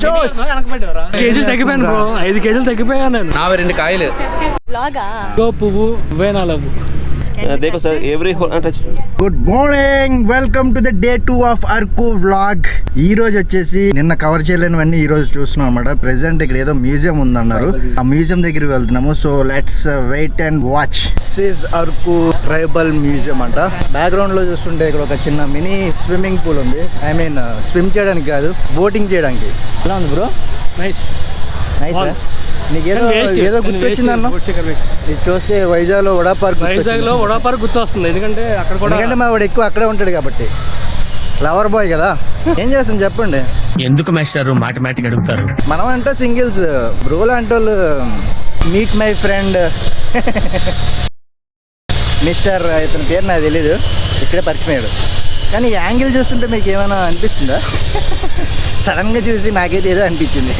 Jose కేజీలు తగ్గిపోయాను bro, 5 కేజీలు తగ్గిపోయాను నేను. నా 2 కాయలు పువ్వు వేనాలవు. देखो sir every good morning, welcome to the day 2 of Araku vlog. ఈ రోజు వచ్చేసి నిన్న కవర్ చేయలేనివన్నీ ఈ రోజు చూస్తున్నాం అనమాట. ప్రెసెంట్ ఇక్కడ ఏదో మ్యూజియం ఉందన్నారు, ఆ మ్యూజియం దగ్గరికి వెళ్తున్నాము. So let's wait and watch. This is Araku tribal museum అంట. బ్యాక్గ్రౌండ్ లో చూస్తుంటే ఇక్కడ ఒక చిన్న మినీ స్విమ్మింగ్ పూల్ ఉంది. ఐ మీన్ స్విమ్ చేయడానికి కాదు, బోటింగ్ చేయడానికి. ఎలా ఉంది బ్రో? Nice nice. నీకేదో ఏదో గుర్తొచ్చింది అన్న, ఇది చూస్తే వైజాగ్ లో వడా పార్క్ గుర్తు వస్తుంది. ఎందుకంటే అక్కడ కూడా మా వాడు ఎక్కువ అక్కడే ఉంటాడు కాబట్టి. లవర్ బాయ్ కదా, ఏం చేస్తాం చెప్పండి. ఎందుకు మాస్టర్ మాటమాటిక్ అడుగుతారు? మనం అంటే సింగిల్స్, బ్రోలు అంటే వాళ్ళు మీట్ మై ఫ్రెండ్ మిస్టర్, ఇతని పేరు నాకు తెలీదు, ఇక్కడే పరిచయం అయ్యాడు. కానీ ఈ యాంగిల్ చూస్తుంటే మీకు ఏమైనా అనిపిస్తుందా? సడన్గా చూసి నాకైతే ఏదో అనిపించింది.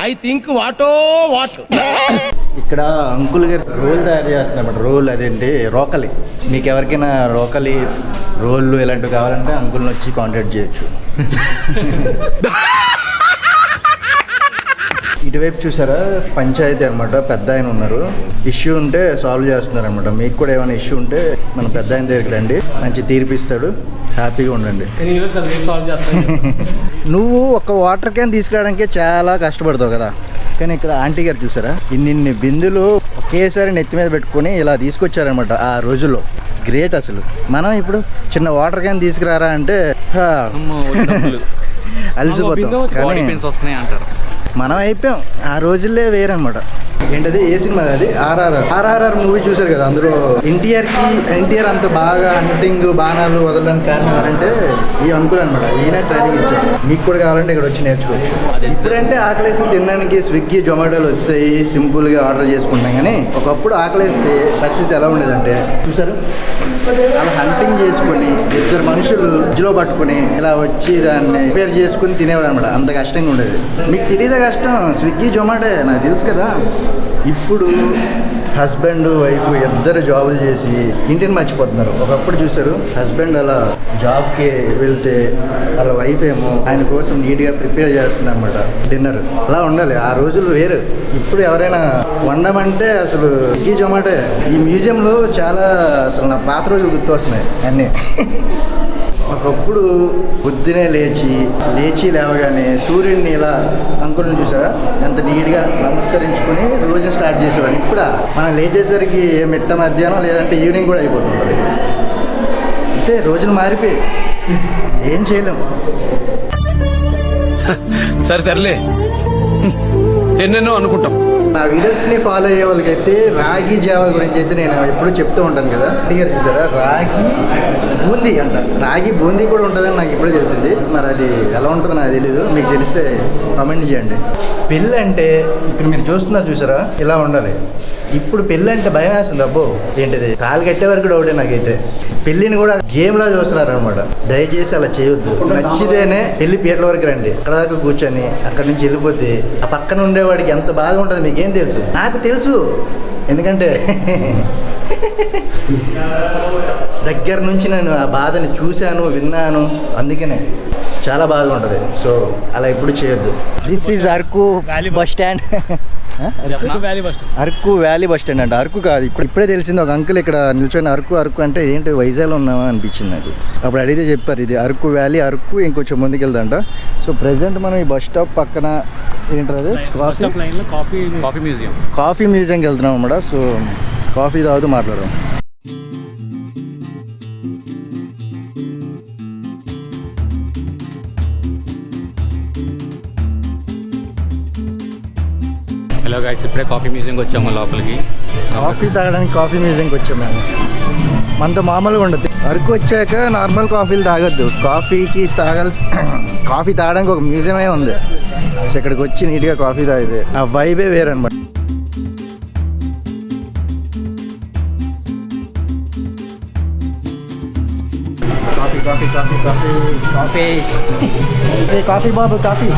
ఐ థింక్ వాటో వాట్. ఇక్కడ అంకుల్ గారు రోల్ తయారు చేస్తున్నమాట. రోల్ అదేంటి, రోకలి. మీకు ఎవరికైనా రోకలి రోళ్ళు ఇలాంటివి కావాలంటే అంకుల్ని వచ్చి కాంటాక్ట్ చేయొచ్చు. ఇటువైపు చూసారా, పంచాయతీ అనమాట. పెద్ద ఆయన ఉన్నారు, ఇష్యూ ఉంటే సాల్వ్ చేస్తున్నారు అనమాట. మీకు కూడా ఏమైనా ఇష్యూ ఉంటే మన పెద్ద ఆయన దగ్గరికి రండి, మంచి తీర్పిస్తాడు. హ్యాపీగా ఉండండి. నువ్వు ఒక వాటర్ క్యాన్ తీసుకురావడానికే చాలా కష్టపడతావు కదా, కానీ ఇక్కడ ఆంటీ గారు చూసారా, ఇన్ని బిందులు ఒకేసారి నెత్తి మీద పెట్టుకొని ఇలా తీసుకొచ్చారనమాట ఆ రోజుల్లో. గ్రేట్ అసలు. మనం ఇప్పుడు చిన్న వాటర్ క్యాన్ తీసుకురారా అంటే అలసిపోతాం. కానీ మనం అయిపోయాం. ఆ రోజుల్లే వేరనమాట. ఏంటది, ఏ సినిమా అది? ఆర్ఆర్ఆర్ మూవీ చూసారు కదా, అందులో ఎన్టీఆర్ అంత బాగా హంటింగ్ బాణాలు వదలడానికి కారణం ఏంటంటే ఈ అంకుల్ అనమాట. ఈయన ట్రైనింగ్ ఇచ్చారు. మీకు కూడా కావాలంటే ఇక్కడ వచ్చి నేర్చుకోవచ్చు. ఇప్పుడంటే ఆకలేసి తినడానికి స్విగ్గీ జొమాటోలు వస్తాయి, సింపుల్గా ఆర్డర్ చేసుకుంటాం. కానీ ఒకప్పుడు ఆకలేస్తే పరిస్థితి ఎలా ఉండేదంటే చూసారు, అలా హంటింగ్ చేసుకొని 2 మనుషులు ఫ్రిడ్జ్లో పట్టుకుని ఇలా వచ్చి దాన్ని ప్రిపేర్ చేసుకుని తినేవారు అనమాట. అంత కష్టంగా ఉండేది. మీకు తెలియదా కష్టం? స్విగ్గీ జొమాటో నాకు తెలుసు కదా. ఇప్పుడు హస్బెండ్ వైఫ్ ఇద్దరు జాబులు చేసి ఇంటిని మర్చిపోతున్నారు. ఒకప్పుడు చూసారు, హస్బెండ్ అలా జాబ్కి వెళ్తే వాళ్ళ వైఫ్ ఏమో ఆయన కోసం నీట్గా ప్రిపేర్ చేస్తుంది అనమాట డిన్నర్. అలా ఉండాలి. ఆ రోజులు వేరు. ఇప్పుడు ఎవరైనా వండమంటే అసలు స్విగ్గీ జొమాటో. ఈ మ్యూజియంలో చాలా అసలు నా పాత రోజులు గుర్తు వస్తున్నాయి అన్నీ. ఒకప్పుడు పొద్దునే లేచి లేవగానే సూర్యుడిని ఇలా అంకుల్ని చూసారా ఎంత నీట్గా నమస్కరించుకొని రోజు స్టార్ట్ చేసేవాడిని. ఇప్పుడు మనం లేచేసరికి మిట్ట మధ్యాహ్నం లేదంటే ఈవినింగ్ కూడా అయిపోతుంది. అంటే రోజులు మారిపోయి ఏం చేయలేము. సరే తరలే, ఎన్నెన్నో అనుకుంటాం. నా వీడియోస్ని ఫాలో అయ్యే వాళ్ళకైతే రాగి జావా గురించి అయితే నేను ఎప్పుడూ చెప్తూ ఉంటాను కదా. అడిగారు చూసారా, రాగి బూందీ అంట. రాగి బూందీ కూడా ఉంటుందని నాకు ఇప్పుడే తెలిసింది. మరి అది ఎలా ఉంటుందో నాకు తెలీదు. మీకు తెలిస్తే కామెంట్ చేయండి. పెళ్ళి అంటే ఇప్పుడు మీరు చూస్తున్నారు చూసారా, ఇలా ఉండాలి. ఇప్పుడు పెళ్ళి అంటే భయం వేస్తుంది. అబ్బో ఏంటిది, కాలు కట్టే వరకు డౌటే నాకైతే. పెళ్ళిని కూడా గేమ్లా చూస్తున్నారు అనమాట. దయచేసి అలా చేయొద్దు. నచ్చితేనే పెళ్లి పీటల వరకు రండి. అక్కడ దాకా కూర్చొని అక్కడి నుంచి వెళ్ళిపోతే ఆ పక్కన ఉండేవాడికి ఎంత బాధ ఉంటుంది మీకేం తెలుసు? నాకు తెలుసు. ఎందుకంటే దగ్గర నుంచి నేను ఆ బాధని చూశాను, విన్నాను. అందుకనే చాలా బాధగా ఉంటుంది. సో అలా ఎప్పుడు చేయొద్దు. This is Araku bus stand. Araku valley bus stand అంట. అరకు కాదు, ఇప్పుడే తెలిసింది. ఒక అంకుల్ ఇక్కడ నిల్చొని అరకు అంటే ఏంటి వైజాగ్లో ఉన్నావా అనిపించింది నాకు. అప్పుడు అడిగితే చెప్పారు ఇది అరకు వ్యాలీ. అరకు ఇంకొంచెం ముందుకు వెళ్దంట. సో ప్రెసెంట్ మనం ఈ బస్ స్టాప్ పక్కన ఏంటది, కాఫీ మ్యూజియంకి వెళ్తున్నాం అన్నమాట. సో కాఫీ తాగుతూ మాట్లాడదాం. హలో గైస్, ఇప్పుడే కాఫీ మ్యూజియంకి వచ్చాము లోపలికి. కాఫీ తాగడానికి కాఫీ మ్యూజియంకి వచ్చాము మేము. మనతో మామూలుగా ఉండదు. అరకు వచ్చాక నార్మల్ కాఫీలు తాగొద్దు. కాఫీ తాగడానికి ఒక మ్యూజియమే ఉంది. సో ఇక్కడికి వచ్చి నీట్గా కాఫీ తాగితే ఆ వైబే వేరనమాట. Coffee coffee coffee coffee coffee coffee బాబు కాఫీ.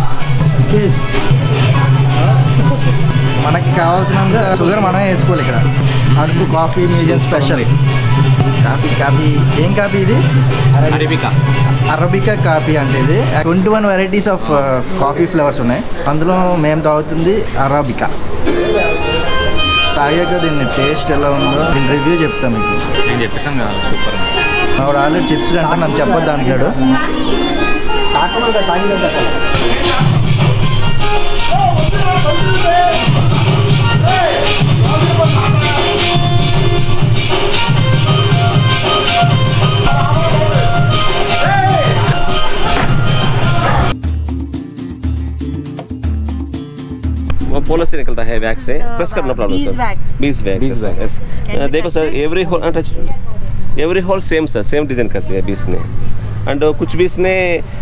మనకి కావాల్సినంత షుగర్ మనమే వేసుకోవాలి. ఇక్కడ Araku coffee museum special. Coffee ఏం కాఫీ ఇది? అరేబికా. అరబికా కాఫీ అంటే ఇది 21 వెరైటీస్ ఆఫ్ కాఫీ ఫ్లేవర్స్ ఉన్నాయి. అందులో మేము తాగుతుంది అరాబికా. తాగాక దీన్ని టేస్ట్ ఎలా ఉందో దీని రివ్యూ చెప్తాను మీకు. నేను చెప్పేసాను కదా సూపర్. ఆవిడ ఆల్రెడీ చిప్స్ అంటే నాకు చెప్పొద్దు అంటాడు. वो पोलर से निकलता है वैक्स से प्रेस करना problem bees sir wax. Bees wax yes देखो sir every hole same sir same design करते हैं बीस ने एंड कुछ बीस ने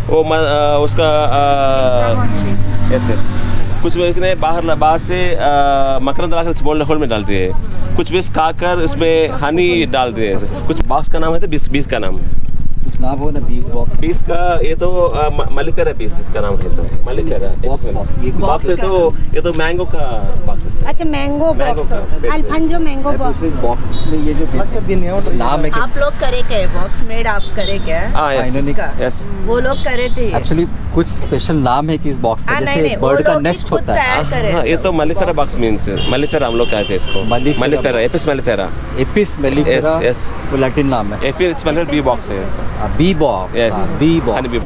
वो उसका यस यस कुछ बीस ने बाहर से मकरंद लाकर होल में डालती है कुछ बीस खाकर उसमें हनी डालते हैं कुछ बॉक्स का नाम है तो बीस का नाम कुछ नाम हो ना 20 बॉक्स बीस का ये तो मलिफेरा बीस इसका नाम है तो मलिफेरा बॉक्स ये बॉक्स है तो ये तो मैंगो का बॉक्स है अच्छा मैंगो Mango बॉक्स का, अल्फांजो मैंगो बॉक्स इस बॉक्स में ये जो नाम है आप लोग करे क्या बॉक्स मेड आप करे क्या हाँ यस इन्होंने यस वो लोग करे थे एक्चुअली कुछ स्पेशल नाम है कि इस बॉक्स का नहीं जैसे नहीं वो बर्ड का लोग नेस्ट खुद होता है तैयार करे हाँ ये तो मलिफेरा बॉक्स मीन्स मलिफेरा हम लोग कहते हैं इसको Mellifera mellifera Apis mellifera Apis mellifera Yes, yes. वो लैटिन नाम है एपिस मलिफेरा बी बॉक्स है bee box yes bee honey box bee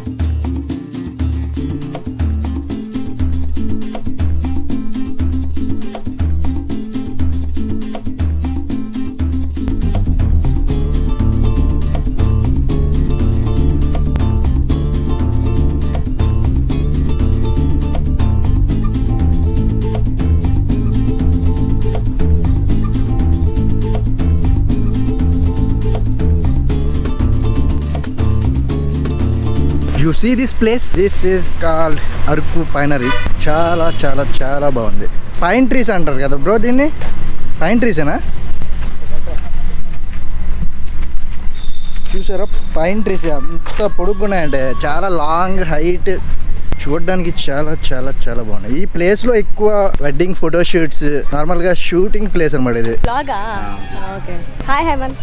you see this place, this is called Araku pinery. చాలా చాలా చాలా బాగుంది. పైన్ ట్రీస్ అంటారు కదా బ్రో దీన్ని, పైన్ ట్రీసేనా? చూసారా పైన్ ట్రీస్ ఎంత పొడుగున్నాయంటే, చాలా లాంగ్ హైట్, చూడడానికి చాలా చాలా చాలా బాగున్నాయి. ఈ ప్లేస్లో ఎక్కువ వెడ్డింగ్ ఫోటోషూట్స్, నార్మల్గా షూటింగ్ ప్లేస్ అనమాట ఇది. బ్లాగా ఓకే. హాయ్ హేమంత్.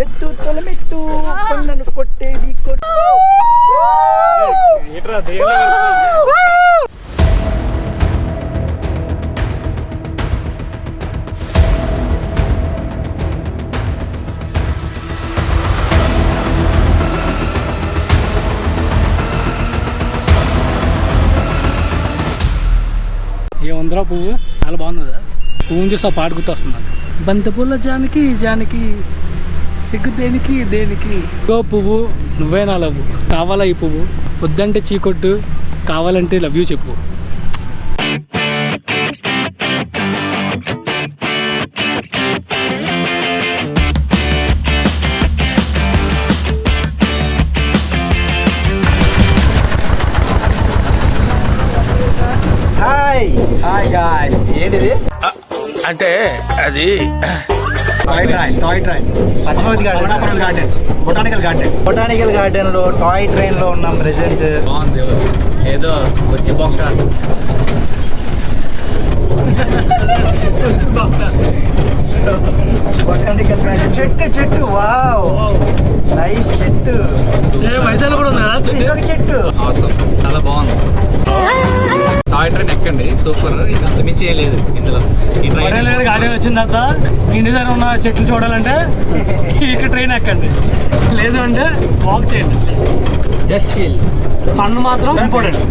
ఎత్తు తొలమెట్టు కొండను కొట్టేది కొట్టు. ఏముందిరా పువ్వు చాలా బాగుంది కదా. పువ్వుని చూస్తే ఆ పాట గుర్తొస్తుంది నాకు. బంతిపూల జానికి జానికి సిగ్గు దేనికి దేనికి, గో పువ్వు నువ్వే నా లవ్వు, కావాలా ఈ పువ్వు, వద్దంటే చీకొట్టు, కావాలంటే లవ్ యూ చెప్పు. హాయ్ हाय गाइस ఏంటిది? అంటే అది పద్మావతి గార్డెన్, బొటానికల్ గార్డెన్లో టాయ్ ట్రైన్లో ఉన్నాం ప్రెసెంట్. బాగుంది. ఏదో వచ్చి బాక్స్ చెట్టు వావ్ నైస్ చెట్టు. సేమ్ వైజాగ్ కూడా ఉందా ఇంకొక చెట్టు. చాలా బాగుంది. టాయ్ ట్రైన్ ఎక్కండి, సూపర్. ఇంకా అంతమించి ఏం లేదు ఇందులో. ఈ ట్రైన్ గాడి వచ్చిన తర్వాత ఇంటి దగ్గర ఉన్న చెట్లు చూడాలంటే ఇక్కడ ట్రైన్ ఎక్కండి, లేదు అంటే వాక్ చేయండి. Just chill. ఫన్ మాత్రం ఇంపార్టెంట్.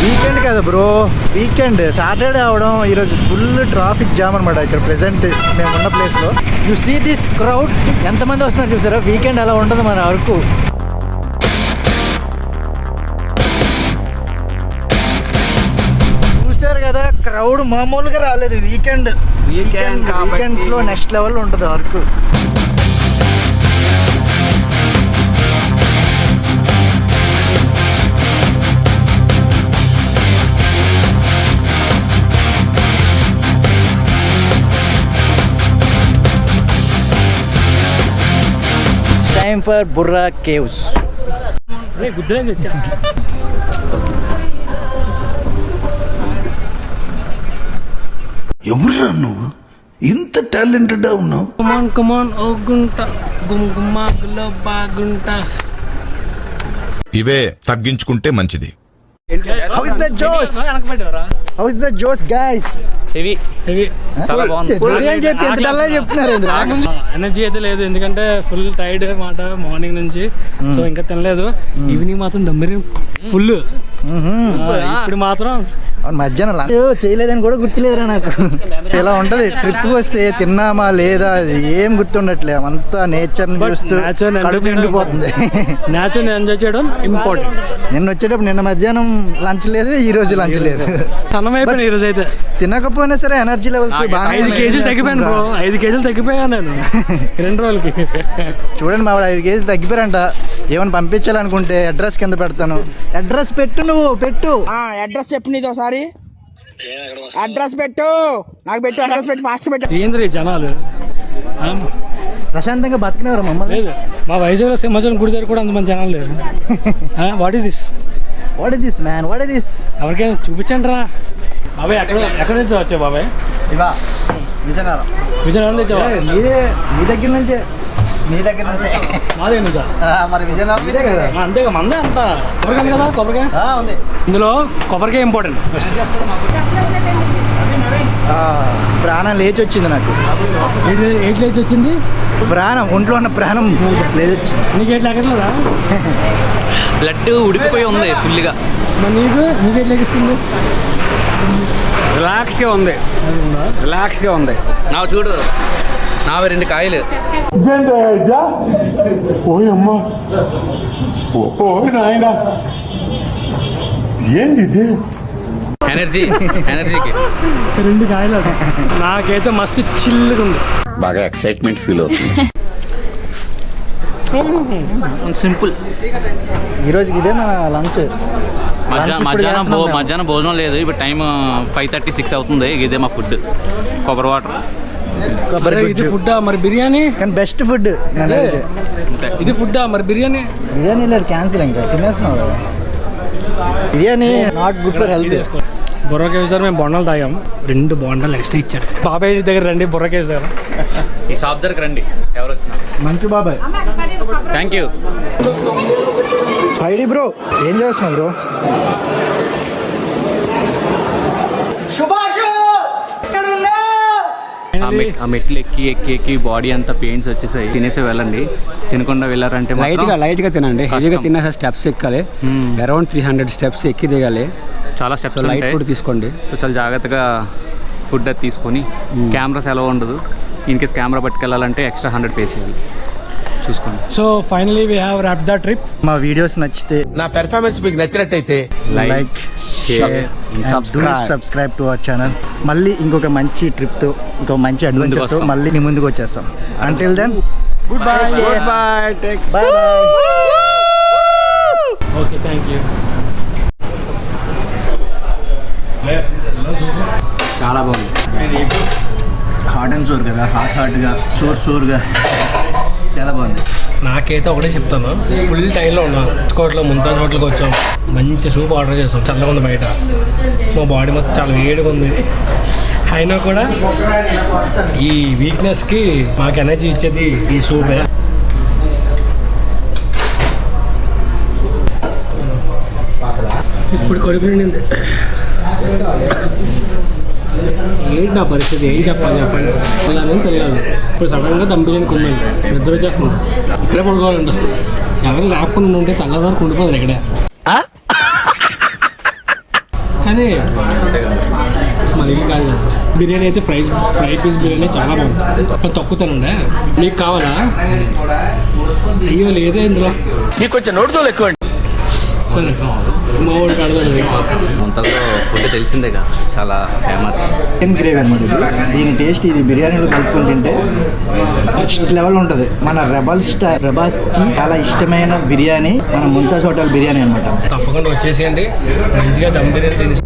వీకెండ్ కదా బ్రో, వీకెండ్ సాటర్డే అవడం ఈరోజు ఫుల్ ట్రాఫిక్ జామ్ అనమాట ఇక్కడ ప్రెసెంట్ మేము ఉన్న ప్లేస్లో. యు సీ దిస్ క్రౌడ్, ఎంతమంది వస్తున్నారు చూసారా? వీకెండ్ అలా ఉంటుంది మన అరకు. చూసారు కదా క్రౌడ్ మామూలుగా రాలేదు. వీకెండ్స్లో నెక్స్ట్ లెవెల్ ఉంటుంది Araku. Time for Borra caves. గుద్దులేని తెచ్చా. ఎవరురా నువ్వు ఇంత టాలెంటెడ్ ఉన్నావు? కమాన్ కమాన్ ఓ గుంట గుమ్గుమ్మాగులో బాగుంట. ఇవే తగ్గించుకుంటే మంచిది. How is the Josh? How is the Josh guys? Heavy చాలా బాగుంది. అని చెప్పి ఎంత డల్లా చెప్తున్నారు. ఎనర్జీ అయితే లేదు, ఎందుకంటే ఫుల్ టైర్డ్ మాట మార్నింగ్ నుంచి. సో ఇంకా తినలేదు. ఈవినింగ్ మాత్రం దమ్మరి ఫుల్. ఇప్పుడు మాత్రం మధ్యాహ్నం లంచ్ చేయలేదని కూడా గుర్తులేదురా నాకు. ఇలా ఉంటది ట్రిప్ వస్తే తిన్నామా లేదా ఏం గుర్తుండట్లే. అంతా నేచర్ చూస్తూ కడుపు నిండిపోతుంది. నేచర్ ఎంజాయ్ చేయడం ఇంపార్టెంట్. నిన్న మధ్యాహ్నం లంచ్ లేదు, ఈ రోజు లంచ్ లేదు. సన్నమైపోయినా ఈ రోజు అయితే. తినకపోయినా సరే ఎనర్జీ లెవెల్స్ బాగా 5 కేజీలు తగ్గిపోయాను బ్రో. 5 కేజీలు తగ్గిపోయాను నేను 2 రోజులకి. చూడండి మా 5 కేజీలు తగ్గిపోయారంట. ఏమైనా పంపించాలనుకుంటే అడ్రస్ కింద పెడతాను. అడ్రస్ పెట్టు, నువ్వు పెట్టు. అడ్రస్ చెప్పు నీది ఒకసారి. అడ్రస్ పెట్టు, నాకు పెట్టు. అడ్రస్ పెట్టు, ఫాస్ట్ పెట్టు. ఏంద్రీ జనాలు ప్రశాంతంగా బతికినవారు మమ్మల్ని. లేదు, మా వైజాగ్లో సింహాచలం గుడి దగ్గర కూడా అంతమంది జనాలు లేరు. What is this? What is this man? What is this? ఎవరికైనా చూపించండి రా బాబాయ్. ఎక్కడి నుంచి వచ్చావు బాబాయ్? ఇవా విజయనగరం. విజయనగరం నుంచి వచ్చావా? మీ దగ్గర నుంచే. మీ దగ్గర నుంచే. మా దగ్గర నుంచా? మరి విజయనగరం మీదే కదా. అంతేగా, మందే అంతా. కొబ్బరికాయ కదా, కొబ్బరికాయ ఉంది ఇందులో. కొబ్బరికాయ ఇంపార్టెంట్. ప్రాణం లేచి వచ్చింది నాకు. ఏంటి లేచి వచ్చింది? ప్రాణం, ఒంట్లో ఉన్న ప్రాణం లేచి వచ్చింది. నీకు ఎట్లా ఎక్కట్లేదా? బ్లడ్ ఉడికిపోయి ఉంది ఫుల్గా. మరి నీకు ఎట్లా ఎక్కిస్తుంది? రిలాక్స్గా ఉంది, రిలాక్స్గా ఉంది. నాకు చూడు, నావి 2 కాయలు. ఎనర్జీకి 2 కాయలు. నాకైతే మస్తు చిల్లుగా ఉంది. బాగా ఎక్సైట్మెంట్ ఫీల్ అవుతుంది. సింపుల్. ఈరోజుకి ఇదే మన లంచ్. మధ్యాహ్నం భోజనం లేదు. ఇప్పుడు టైం 5:36 అవుతుంది. ఇదే మా ఫుడ్. కొబ్బరి వాటర్. ఇది ఫుడ్డా మరి బిర్యానీ? కానీ బెస్ట్ ఫుడ్ ఇది ఫుడ్డా మరి బిర్యానీ? బిర్యానీ లేదు, క్యాన్సిల్. ఇంకా తినేస్తున్నావు కదా. Biryani not good for health. బొర్రకాయ సార్ మేము బొండాలు తాగాం. 2 బొండాలు ఎక్స్ట్రా ఇచ్చాడు. బాబాయ్ దగ్గర రండి, బొర్రకాయ సార్. ఈ షాప్ దగ్గరకు రండి ఎవరు వచ్చినా. మంచు బాబాయ్. Thank you. హైడి బ్రో, ఏం చేస్తున్నావు బ్రో? ఆ మెట్లు ఎక్కి బాడీ అంతా పెయిన్స్ వచ్చేసాయి. తినేసి వెళ్ళండి. తినకుండా వెళ్ళారంటే లైట్గా తినండి. హెవీగా తిన్నా స్టెప్స్ ఎక్కాలి. అరౌండ్ 300 స్టెప్స్ ఎక్కి దిగాలి. చాలా స్టెప్స్. లైట్ ఫుడ్ తీసుకోండి. చాలా జాగ్రత్తగా ఫుడ్ అది తీసుకొని. కెమెరాస్ ఎలా ఉండదు. ఇన్ కేస్ కెమెరా పట్టుకెళ్ళాలంటే ఎక్స్ట్రా 100 పే చేయాలి. చూసుకోండి. So finally we have wrap the trip. మా వీడియోస్ నచ్చితే, నా పెర్ఫార్మెన్స్ మీకు నచ్చినట్టయితే like, share, subscribe to our channel. మళ్ళీ ఇంకొక మంచి ట్రిప్తో, ఇంకొక మంచి అడ్వెంచర్తో మళ్ళీ మీ ముందుకు వచ్చేస్తాం. Until then goodbye. Bye bye. Okay, thank you. చాలా బాగుంది. హాట్ అండ్ సోర్ కదా, హాట్గా సోర్గా చాలా బాగుంది. నాకైతే ఒకటే చెప్తాను, ఫుల్ టైంలో ఉన్నాం. కోట్లో ముంతాజ్ హోటల్కి వచ్చాం, మంచి సూప్ ఆర్డర్ చేసాం. చల్లగా ఉంది బయట, మా బాడీ మొత్తం చాలా వేడిగా ఉంది. అయినా కూడా ఈ వీక్నెస్కి మాకు ఎనర్జీ ఇచ్చేది ఈ సూపే. ఇప్పుడు కడుపు నిండింది. ఏంటి నా పరిస్థితి, ఏం చెప్పాలి చెప్పండి. అలానే తెలియదు. ఇప్పుడు సడన్గా దమ్ బిర్యానీ కొన్నాను, నిద్ర వచ్చేస్తుంది. ఇక్కడే పడుకోవాలంటే వస్తుంది. ఎవరు లేకుండా ఉంటే తెల్లవారు వరకు ఉండిపోతుంది ఇక్కడే. కానీ మరి ఇది కాదు కదా. బిర్యానీ అయితే ఫ్రై పీస్ బిర్యానీ చాలా బాగుంది. తక్కువ తినండి. మీకు కావాలా? అయ్యో లేదే ఇందులో. మీకు కొంచెం నోటుతో ఎక్కువ. సరే మా వాడికి అడగలేదు. ముంతలో ఫుడ్ తెలిసిందేగా, చాలా ఫేమస్. చికెన్ గ్రేవీ అనమాట ఇది. దీని టేస్ట్ ఇది బిర్యానీలో కలుపుకొని తింటే ఫస్ట్ లెవెల్ ఉంటుంది. మన ప్రభాస్కి చాలా ఇష్టమైన బిర్యానీ మన ముంతాజ్ హోటల్ బిర్యానీ అనమాట. తప్పకుండా వచ్చేసేయండి, మంచిగా దమ్ బిర్యానీ తిని